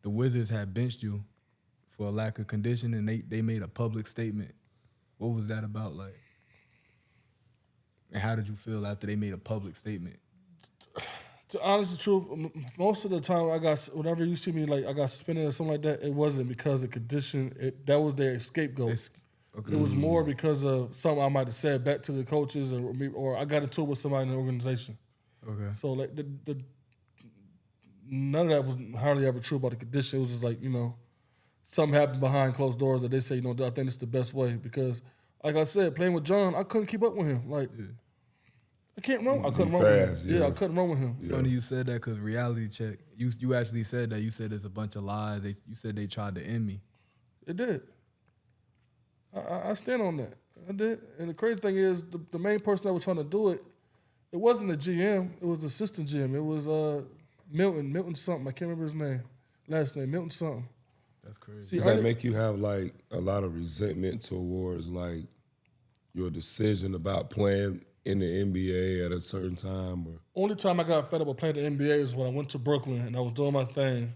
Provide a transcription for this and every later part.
the Wizards had benched you for a lack of condition, and they made a public statement. What was that about, like? And how did you feel after they made a public statement? To honest the truth, most of the time whenever you see me like I got suspended or something like that, it wasn't because of condition. That was their scapegoat. Okay. It was more because of something I might have said back to the coaches or I got into it with somebody in the organization. Okay. So like none of that was hardly ever true about the condition. It was just like, something happened behind closed doors that they say, I think it's the best way because like I said, playing with John, I couldn't keep up with him. Like I couldn't run with him. Yeah, I couldn't run with him. Yeah. Funny you said that because reality check, you actually said that. You said there's a bunch of lies. You said they tried to end me. It did. I stand on that. I did. And the crazy thing is, the main person that was trying to do it, it wasn't the GM. It was the assistant GM. It was Milton something. I can't remember his name. Last name, Milton something. That's crazy. See, does that make you have like a lot of resentment towards like your decision about playing in the NBA at a certain time? Or? Only time I got fed up with playing the NBA is when I went to Brooklyn and I was doing my thing.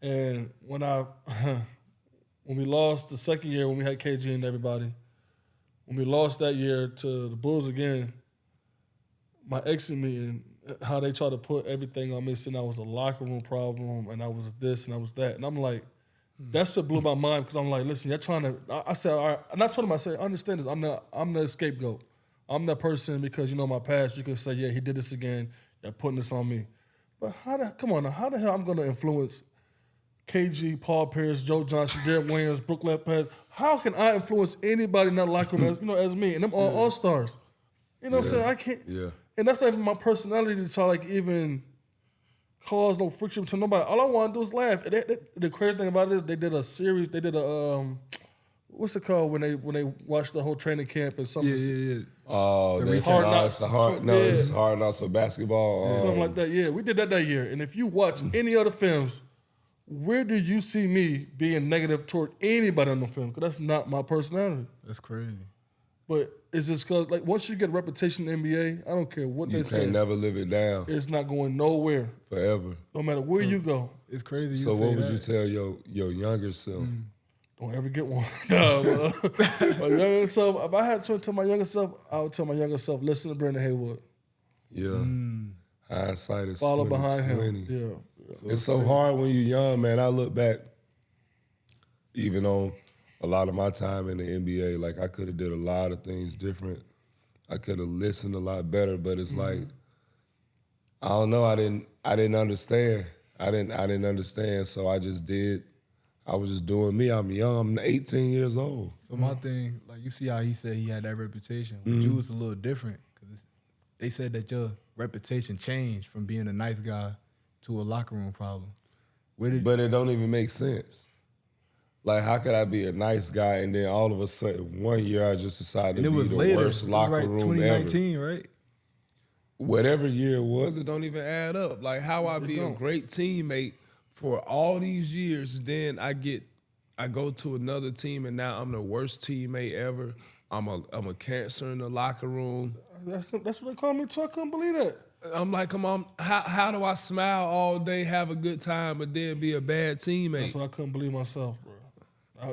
And when we lost the second year when we had KG and everybody, when we lost that year to the Bulls again, my exit meeting, how they tried to put everything on me, saying I was a locker room problem and I was this and I was that. And I'm like, that's what blew my mind because I'm like, listen, you're trying to, I said, all right. And I told him, I said, understand this, I'm the scapegoat. I'm that person because my past, you can say, yeah, he did this again, you're putting this on me. But how the hell I'm going to influence KG, Paul Pierce, Joe Johnson, Derek Williams, Brook Lopez? How can I influence anybody in that locker room as me? And them all-stars. You know what I'm saying? I can't. Yeah. And that's not even my personality to like even cause no friction to nobody. All I want to do is laugh. The crazy thing about it is they did a series. They did a what's it called when they watched the whole training camp and something. Yeah. Oh, it's hard knocks for basketball. Something like that. Yeah, we did that year. And if you watch any other films, where do you see me being negative toward anybody on the film? Because that's not my personality. That's crazy. But it's just because, like, once you get a reputation in the NBA, I don't care what they say. You can't never live it down. It's not going nowhere. Forever. No matter where you go. It's crazy. So what would you tell your younger self? Don't ever get one. No, my younger self, if I had to tell my younger self, I would tell my younger self, listen to Brandon Haywood. Yeah. Hindsight is 20/20. Follow behind him. Yeah. So it's so hard when you're young, man. I look back, even on a lot of my time in the NBA, like I could have did a lot of things different. I could have listened a lot better, but it's like, I don't know. I didn't understand. I didn't understand, so I just did. I was just doing me. I'm young. I'm 18 years old. So my thing, like you see how he said he had that reputation. With you, it's a little different because they said that your reputation changed from being a nice guy to a locker room problem. But it don't even make sense. Like, how could I be a nice guy and then all of a sudden, one year I just decided to be the worst locker room 2019, ever? Right? Whatever year it was, it don't even add up. Like, how I be a great teammate for all these years, then I go to another team and now I'm the worst teammate ever. I'm a cancer in the locker room. That's what they call me too. I couldn't believe that. I'm like, come on, how do I smile all day, have a good time, but then be a bad teammate? That's what I couldn't believe myself, bro.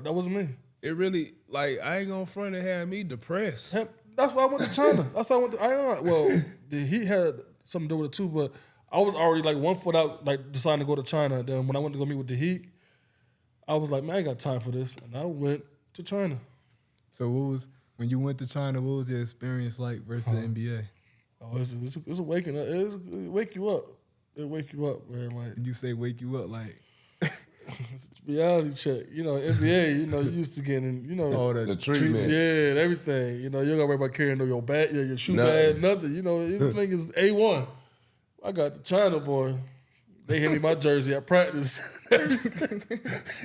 That wasn't me. It really, like, I ain't gonna front and have me depressed. That's why I went to China. That's why I went to well, the Heat had something to do with it too, but I was already like 1 foot out, like deciding to go to China. Then when I went to go meet with the Heat, I was like, man, I ain't got time for this. And I went to China. So when you went to China, what was your experience like versus the NBA? Oh, it's a waking up. It wake you up. It wake you up, man. Like, you say wake you up, like it's a reality check. NBA, you used to getting, the treatment. Yeah, and everything. You don't gotta worry about carrying your bag, your shoe bag, nothing. Everything is A1. I got the China boy. They hit me my jersey at practice.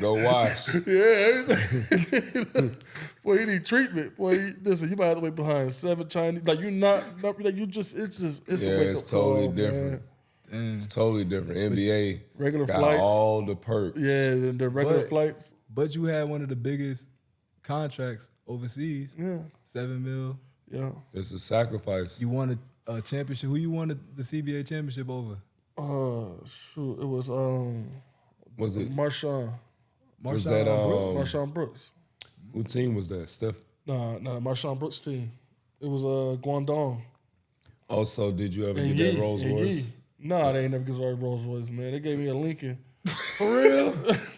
Go wash. Yeah, everything. Boy, you need treatment. Boy, listen, you might have to wait behind 7 Chinese. Like, you're not like, you just, it's a wake up it's totally call, different. Man. It's totally different. NBA regular got flights, all the perks. Yeah, the regular flights. But you had one of the biggest contracts overseas. Yeah. $7 million. Yeah. It's a sacrifice. You won a championship. Who you won the CBA championship over? Shoot, it was Was it? Marshawn Was that Marshawn Brooks. who team was that? Steph. Nah, Marshawn Brooks' team. It was Guangdong. Also, did you ever get that Rolls Royce? Nah, they ain't never get a Rolls Royce, man. They gave me a Lincoln. For real?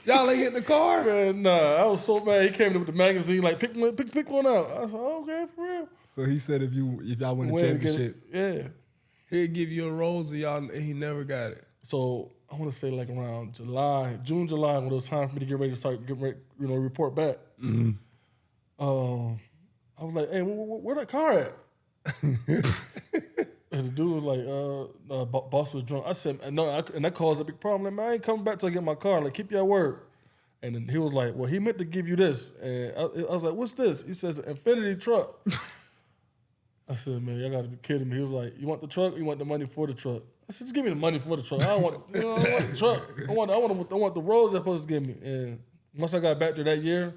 Y'all ain't get the car? Man, nah, I was so mad. He came in with the magazine, like, pick one out. I said, okay, for real. So he said if y'all win the championship, Yeah. He'd give you a Rolls and he never got it. So I want to say like around June, July, when it was time for me to get ready to start report back. Mm-hmm. I was like, hey, where that car at? And the dude was like, boss was drunk. I said, no, and that caused a big problem. Like, man, I ain't coming back till I get my car. Like, keep your word. And then he was like, well, he meant to give you this. And I was like, what's this? He says, Infinity truck. I said, man, y'all got to be kidding me. He was like, you want the truck or you want the money for the truck? I said, just give me the money for the truck. I don't want, I don't want the truck. I want the rolls they're supposed to give me. And once I got back there that year,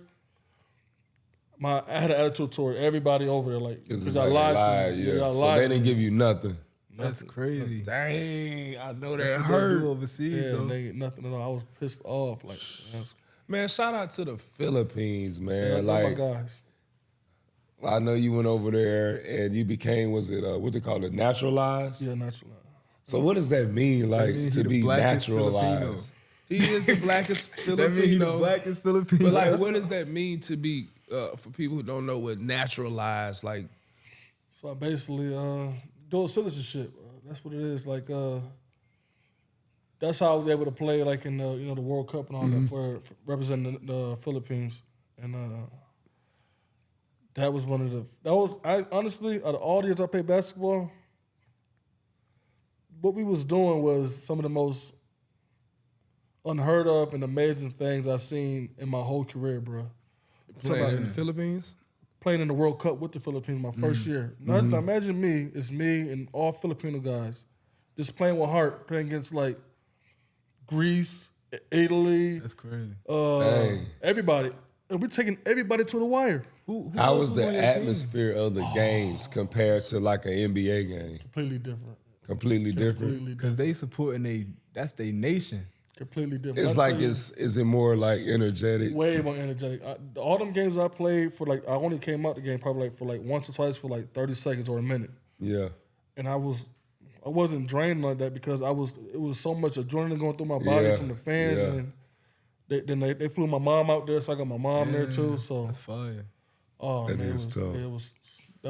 I had an attitude toward everybody over there, like, because I lied to them. Yeah. So they didn't give you nothing. that's crazy. Dang, I know That's that what hurt. they do overseas, Yeah, though. they, nothing at all. I was pissed off. Like, Man, shout out to the Philippines, man. I love Like, my guys. I know you went over there and you became, what they call it, naturalized? Yeah, naturalized. So what does that mean, like, mean he to the be blackest naturalized? Filipino. He is the blackest Filipino. That means he the blackest Filipino. But, like, what does that mean to be, for people who don't know what naturalized, like? So I basically dual citizenship. That's what it is. Like, that's how I was able to play, like, in the the World Cup and all that for representing the Philippines. And that was I honestly, out of all the years I played basketball, what we was doing was some of the most unheard of and amazing things I've seen in my whole career, bro. Playing in the Philippines? Playing in the World Cup with the Philippines my first year. Now imagine me, it's me and all Filipino guys just playing with heart, playing against like Greece, Italy, That's crazy. everybody. And we're taking everybody to the wire. How was the atmosphere of the games compared to like an NBA game? Completely different. Completely different. Completely Because different. they supporting that's their nation. Completely different. It's I'll like, tell you, is it more like energetic? way more energetic. All them games I played for, like, I only came out the game probably like for like once or twice for like 30 seconds or a minute. Yeah. And I wasn't drained like that because it was so much adrenaline going through my body from the fans, and they flew my mom out there, so I got my mom there too. So That's fire. oh That man, is tough. that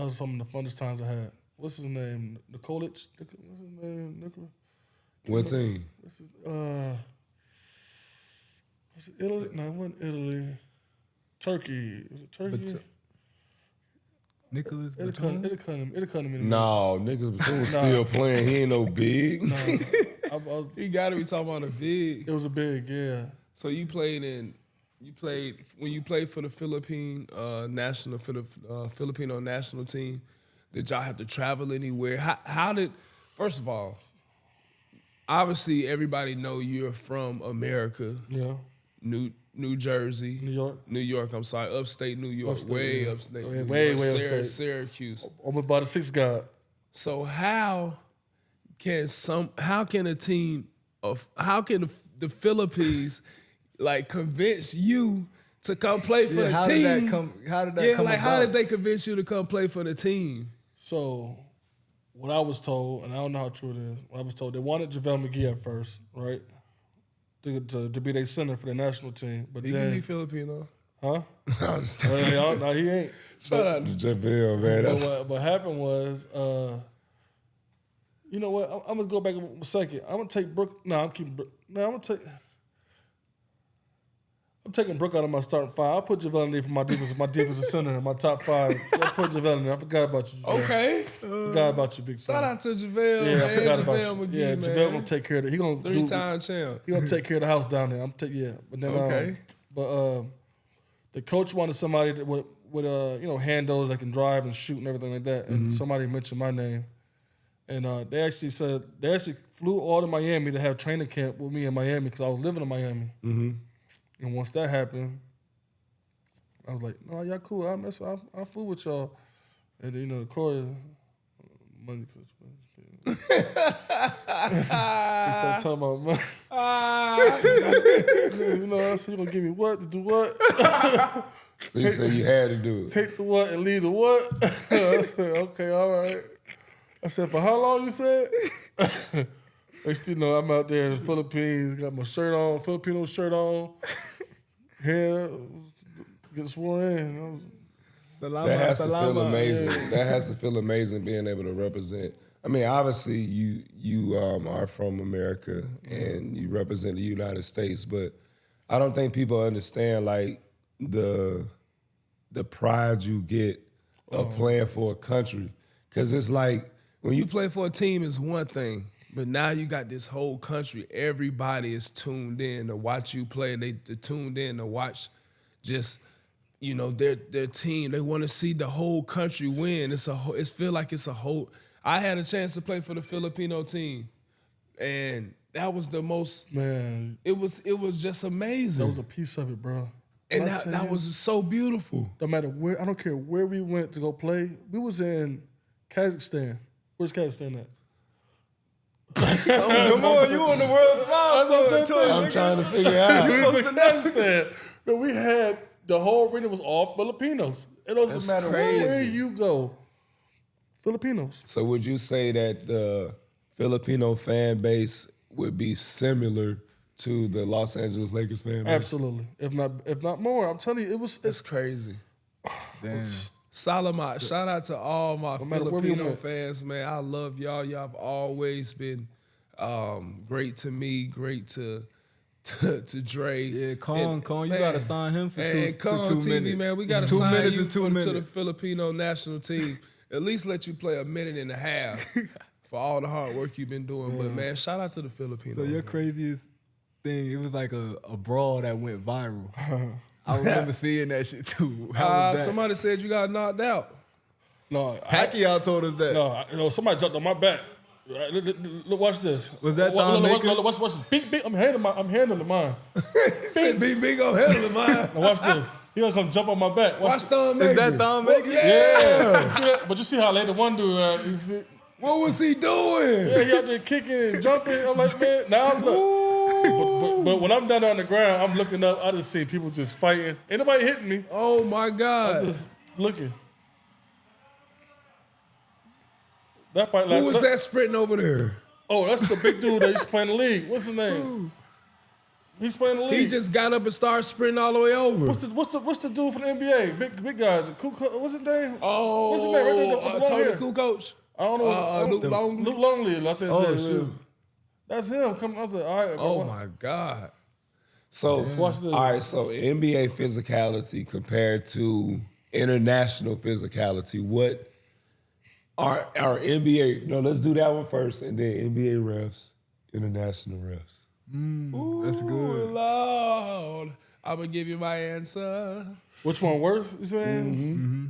was some of the funnest times I had. What's his name? Nikolic? What's his name? What team? What's his, was it Italy? No, it wasn't Italy. Turkey. Was it Turkey? Nicholas It'll Batum? come to me. No, niggas Batume's still playing. He ain't no big. No, He got to be talking about a big. it was a big, yeah. So when you played for the Filipino national team, did y'all have to travel anywhere? How did, first of all, obviously everybody know you're from America. Yeah. New Jersey. New York. I'm sorry, upstate New York. Upstate, way yeah. upstate. Oh, New yeah, York, way upstate. Syracuse. Almost by the sixth guy. So how can the Philippines like convince you to come play for the How team? did that come? How did that Yeah, come like about? how did they convince you to come play for the team? So, what I was told, and I don't know how true it is, what I was told, they wanted JaVale McGee at first, right? To be their center for the national team. But He then, can be Filipino. huh? I'm just- No, he ain't. Shout out to JaVale, man. But That's what happened was, you know what? I'm gonna go back a second. I'm gonna take Brooke. No, I'm keeping Brooke. No, I'm taking Brooke out of my starting five. I'll put JaVale in there for my defensive center, my top five. I'll put JaVale in there. I forgot about you. JaVale. okay. Forgot about you, big Shout fella. out to JaVale, Yeah, I man. forgot JaVale about you. McGee, Yeah, man. JaVale gonna take care of it. He gonna Three-time champ. He gonna take care of the house down there. But then Okay. The coach wanted somebody that with handles that can drive and shoot and everything like that. And somebody mentioned my name, and they actually flew all to Miami to have training camp with me in Miami because I was living in Miami. Mm-hmm. And once that happened, I was like, "No, y'all cool. I fool with y'all." And then, of course, money situation. He started talking about money. You know, I said, you gonna give me what to do what? So you said you had to do it. Take the what and leave the what? I said, okay, all right. I said, for how long you said? Next thing you know, I'm out there in the Philippines, got my shirt on, Filipino shirt on. Hair, get sworn in. That has to feel amazing. Yeah. That has to feel amazing being able to represent. I mean, obviously you are from America and you represent the United States, but I don't think people understand like the pride you get of playing for a country. Because it's like when you play for a team, it's one thing, but now you got this whole country. Everybody is tuned in to watch you play. They're tuned in to watch just, you know, their team. They want to see the whole country win. It feel like it's a whole. I had a chance to play for the Filipino team, and that was the most. Man, it was just amazing. That was a piece of it, bro. And that was so beautiful. No matter where, I don't care where we went to go play. We was in Kazakhstan. Where's Kazakhstan at? Come on, you on the world's smiles. I'm trying to figure out. We was in Kazakhstan, but we had the whole arena was all Filipinos. It doesn't matter where you go. Filipinos. So would you say that the Filipino fan base would be similar to the Los Angeles Lakers fan base? Absolutely. If not more. I'm telling you, it's crazy. Damn. Salamat. Shout out to all my Filipino fans, man. I love y'all. Y'all have always been great to me, great to Dre. Yeah, Kong, you gotta sign him for two TV, minutes. Man, we gotta sign you to the Filipino national team. At least let you play a minute and a half for all the hard work you've been doing. Yeah. But man, shout out to the Filipinos. So your craziest thing, it was like a brawl that went viral. I remember seeing that shit too. How was that? Somebody said you got knocked out. No, Pacquiao told us that. No, somebody jumped on my back. Look, watch this. Was that watch this. Bing, bing. I'm handling mine. Bing, bing, bing. I'm handling mine. Now watch this. He gonna come jump on my back. Watch Thon Is that Thon Maker? Yeah. But you see how later one dude. What was he doing? Yeah, he out there kicking and jumping. I'm like, man. Now I'm look. But when I'm down on the ground, I'm looking up. I just see people just fighting. Ain't nobody hitting me. Oh my God. I'm just looking. That fight. Who was that sprinting over there? Oh, that's the big dude that used to play in the league. What's his name? He's playing the league. He just got up and started sprinting all the way over. What's the dude from the NBA? Big guy. What's his name? Oh, what's his name? Right there, Tony Kukoc. I don't know. Luke Longley. I think. Oh shoot. That's him coming up there. All right. Oh my God. So watch this. All right. So NBA physicality compared to international physicality. What are our NBA? No, let's do that one first, and then NBA refs, international refs. That's good. Lord, I'm gonna give you my answer. Which one worse? You saying? Mm-hmm.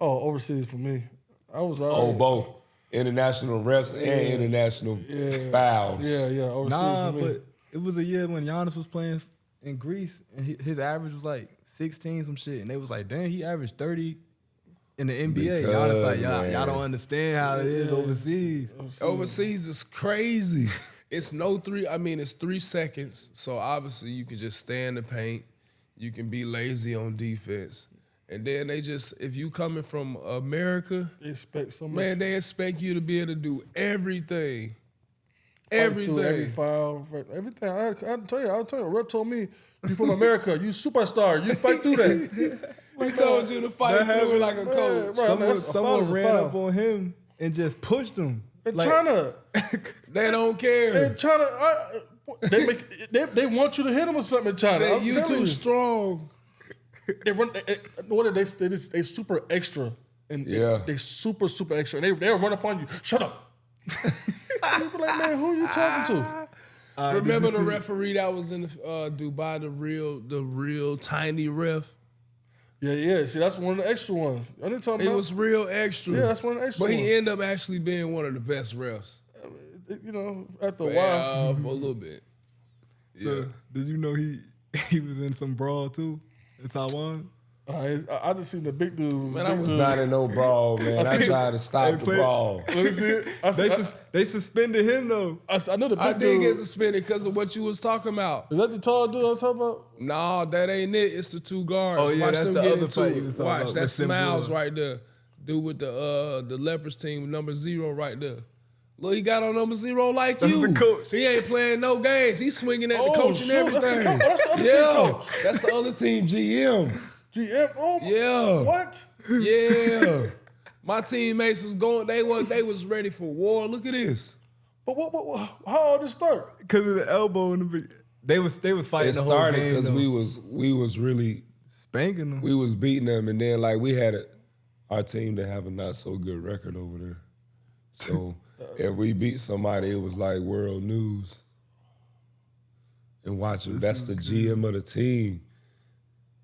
Oh, overseas for me. I was both international refs and international fouls. Yeah. Overseas for me. But it was a year when Giannis was playing in Greece, and his average was like 16 some shit, and they was like, damn, he averaged 30 in the NBA. Giannis like, y'all don't understand how it is overseas. Overseas is crazy. It's it's 3 seconds. So obviously you can just stay in the paint. You can be lazy on defense. And then if you coming from America, they expect so much. Man, they expect you to be able to do everything. Everything. Every foul, everything. I'll tell you, a ref told me, you from America, you superstar, you fight through that. He told you to fight through it like a coach. Right, someone ran up on him and just pushed him. In China. They don't care. In China, they want you to hit them or something in China. Say you too strong. They super extra. And they super extra. And they'll run up on you. Shut up. People like, man, who are you talking to? Remember the referee that was in Dubai, the real tiny ref? Yeah. See, that's one of the extra ones. I didn't talk about. It was real extra. Yeah, that's one of the extra ones. But he ended up actually being one of the best refs. After a while. For a little bit. So, did you know he was in some brawl too in Taiwan? I just seen the big dudes. Man, I was not in no brawl, man. I tried to stop the brawl. Let me see it. They suspended him though. I know the big I dude. did get suspended because of what you was talking about. Is that the tall dude I'm talking about? No, that ain't it. It's the two guards. Oh, yeah, Watch that's them the get other into fight it. you was talking Watch, about, that with Smiles Simple. right there. Dude with the Leopards team, number 0 right there. Look, he got on number 0 like That's you. the coach. He ain't playing no games. He's swinging at the Oh, coach and shoot, everything. that's the other team coach. That's the other team, GM. GM? Oh, Yeah. what? Yeah. My teammates was going, they was ready for war. Look at this. But how did it start? Because of the elbow in the big. They was fighting It the whole started game. because though. we was really Spanking them. we was beating them, and then like we had our team to have a not so good record over there. So if we beat somebody, it was like world news. And watch him, that's the GM of the team.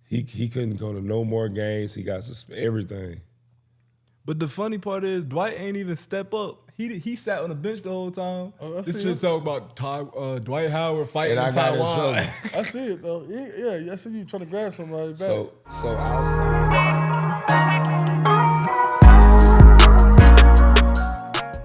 He couldn't go to no more games. He got suspended, everything. But the funny part is Dwight ain't even step up. He sat on the bench the whole time. Oh, I This see shit it. talk about Dwight Howard fighting And I in got in Taiwan. trouble. I see it though. Yeah, I see you trying to grab somebody back. So outside.